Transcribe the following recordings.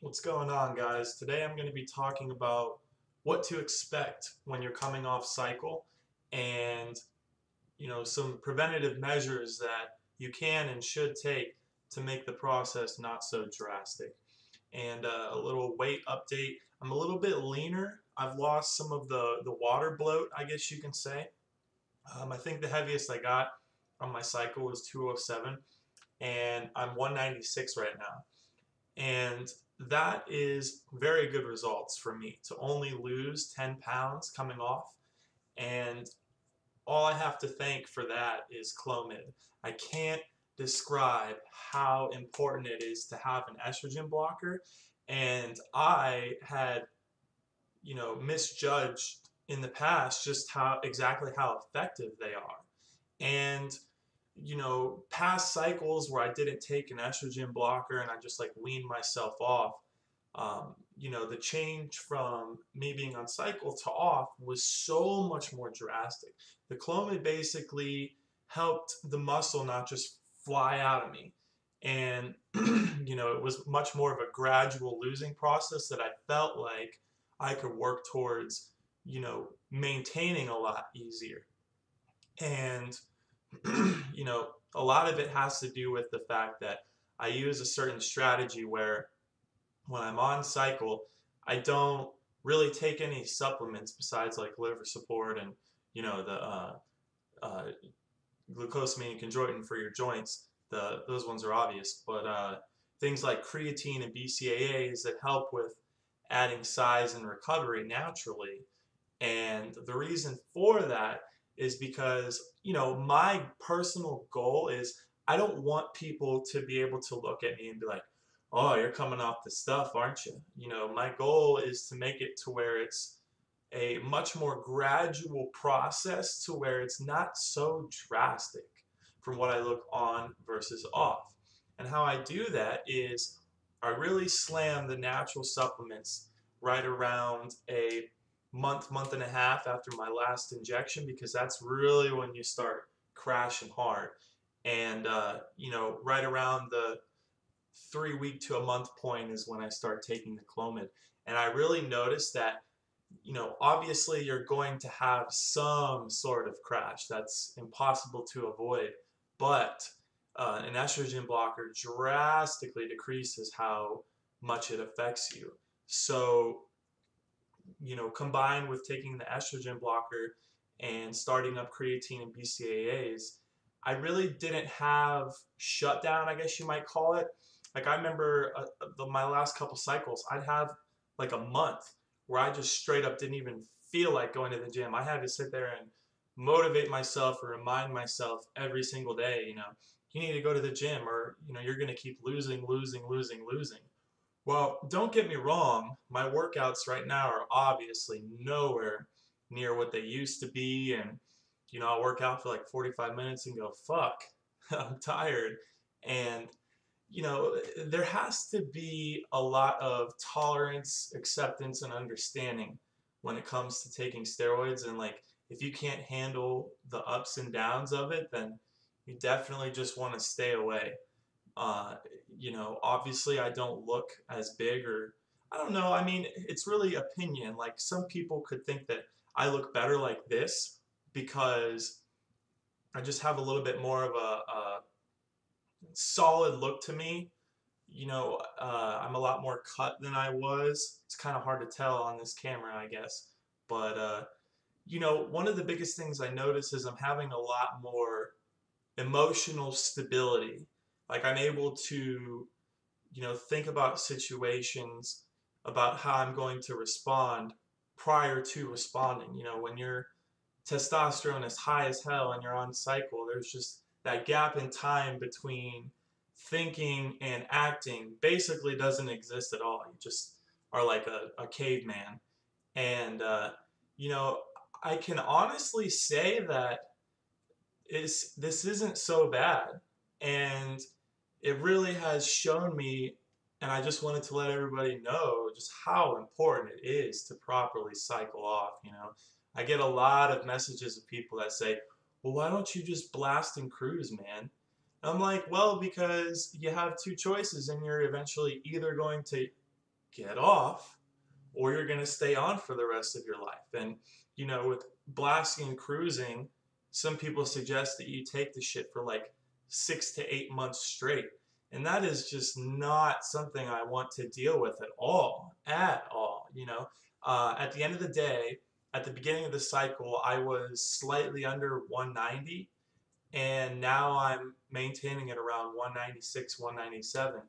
What's going on, guys? Today I'm going to be talking about what to expect when you're coming off cycle and some preventative measures that you can and should take to make the process not so drastic. And a little weight update. I'm a little bit leaner. I've lost some of the water bloat, I guess you can say. I think the heaviest I got on my cycle was 207, and I'm 196 right now. And that is very good results for me to only lose 10 pounds coming off. And all I have to thank for that is Clomid. I can't describe how important it is to have an estrogen blocker. And I had, misjudged in the past just how exactly how effective they are. And past cycles where I didn't take an estrogen blocker and I just like weaned myself off, the change from me being on cycle to off was so much more drastic. The Clomid basically helped the muscle not just fly out of me. And, it was much more of a gradual losing process that I felt like I could work towards, maintaining a lot easier. And a lot of it has to do with the fact that I use a certain strategy where when I'm on cycle, I don't really take any supplements besides like liver support and the uh, glucosamine and chondroitin for your joints. Those ones are obvious, but things like creatine and BCAAs that help with adding size and recovery naturally. And the reason for that is because, my personal goal is I don't want people to be able to look at me and be like, oh, you're coming off the stuff, aren't you? My goal is to make it to where it's a much more gradual process to where it's not so drastic from what I look on versus off. And how I do that is I really slam the natural supplements right around a month and a half after my last injection because that's really when you start crashing hard. And, right around the 3 week to a month point is when I start taking the Clomid. And I really noticed that, obviously you're going to have some sort of crash. That's impossible to avoid. But an estrogen blocker drastically decreases how much it affects you. So, combined with taking the estrogen blocker and starting up creatine and BCAAs, I really didn't have shutdown, I guess you might call it. Like I remember my last couple cycles, I'd have like a month where I just straight up didn't even feel like going to the gym. I had to sit there and motivate myself or remind myself every single day, you need to go to the gym or, you're going to keep losing, losing, losing, losing. Well, don't get me wrong, my workouts right now are obviously nowhere near what they used to be, and I'll work out for like 45 minutes and go, fuck, I'm tired. And there has to be a lot of tolerance, acceptance, and understanding when it comes to taking steroids. And like, if you can't handle the ups and downs of it, then you definitely just want to stay away. Uh, Obviously I don't look as big or I don't know. I mean, it's really opinion. Like some people could think that I look better like this because I just have a little bit more of a solid look to me. I'm a lot more cut than I was. It's kind of hard to tell on this camera, I guess. But, one of the biggest things I notice is I'm having a lot more emotional stability. Like I'm able to, think about situations, about how I'm going to respond prior to responding. When your testosterone is high as hell and you're on cycle, there's just that gap in time between thinking and acting basically doesn't exist at all. You just are like a caveman. And, you know, I can honestly say that this isn't so bad. And it really has shown me, and I just wanted to let everybody know just how important it is to properly cycle off. I get a lot of messages of people that say, well, why don't you just blast and cruise, man? I'm like, well, because you have two choices, and you're eventually either going to get off, or you're going to stay on for the rest of your life. And, with blasting and cruising, some people suggest that you take the shit for like 6 to 8 months straight. And that is just not something I want to deal with at all. At all. At the end of the day, at the beginning of the cycle, I was slightly under 190, and now I'm maintaining it around 196, 197.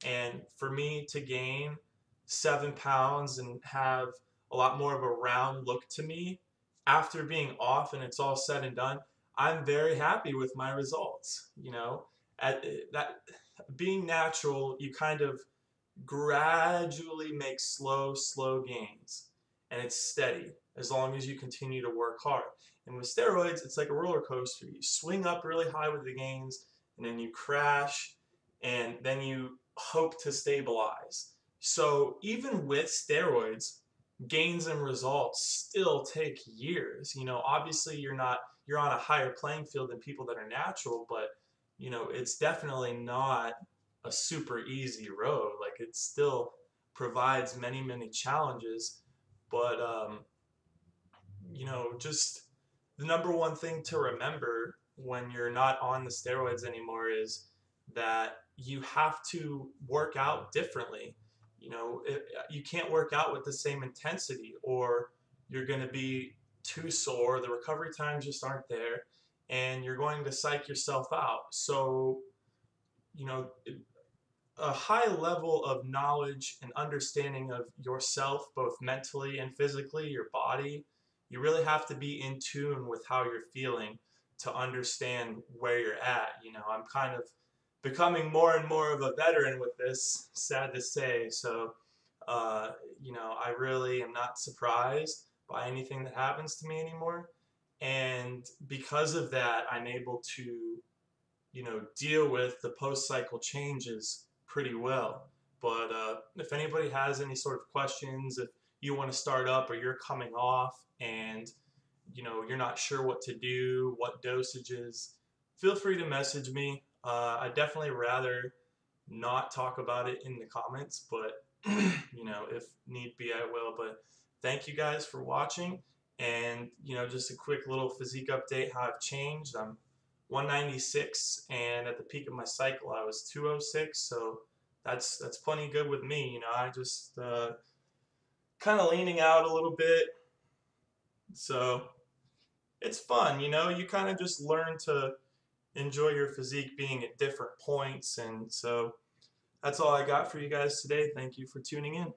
And for me to gain 7 pounds and have a lot more of a round look to me after being off and it's all said and done, I'm very happy with my results. At that being natural, you kind of gradually make slow gains, and it's steady as long as you continue to work hard. And with steroids, it's like a roller coaster. You swing up really high with the gains, and then you crash, and then you hope to stabilize. So even with steroids, gains and results still take years. Obviously you're on a higher playing field than people that are natural, but it's definitely not a super easy road. Like, it still provides many challenges, but just the number one thing to remember when you're not on the steroids anymore is that you have to work out differently. You can't work out with the same intensity, or you're going to be too sore. The recovery times just aren't there, and you're going to psych yourself out. So, you know, a high level of knowledge and understanding of yourself, both mentally and physically, your body. You really have to be in tune with how you're feeling to understand where you're at. I'm kind of becoming more and more of a veteran with this, sad to say. So, I really am not surprised by anything that happens to me anymore. And because of that, I'm able to deal with the post-cycle changes pretty well. But if anybody has any sort of questions, if you want to start up or you're coming off and you're not sure what to do, what dosages, feel free to message me. I definitely rather not talk about it in the comments, but if need be, I will. But thank you guys for watching, and just a quick little physique update how I've changed. I'm 196, and at the peak of my cycle I was 206, so that's plenty good with me. I just kind of leaning out a little bit, so it's fun. You kind of just learn to enjoy your physique being at different points. And so that's all I got for you guys today. Thank you for tuning in.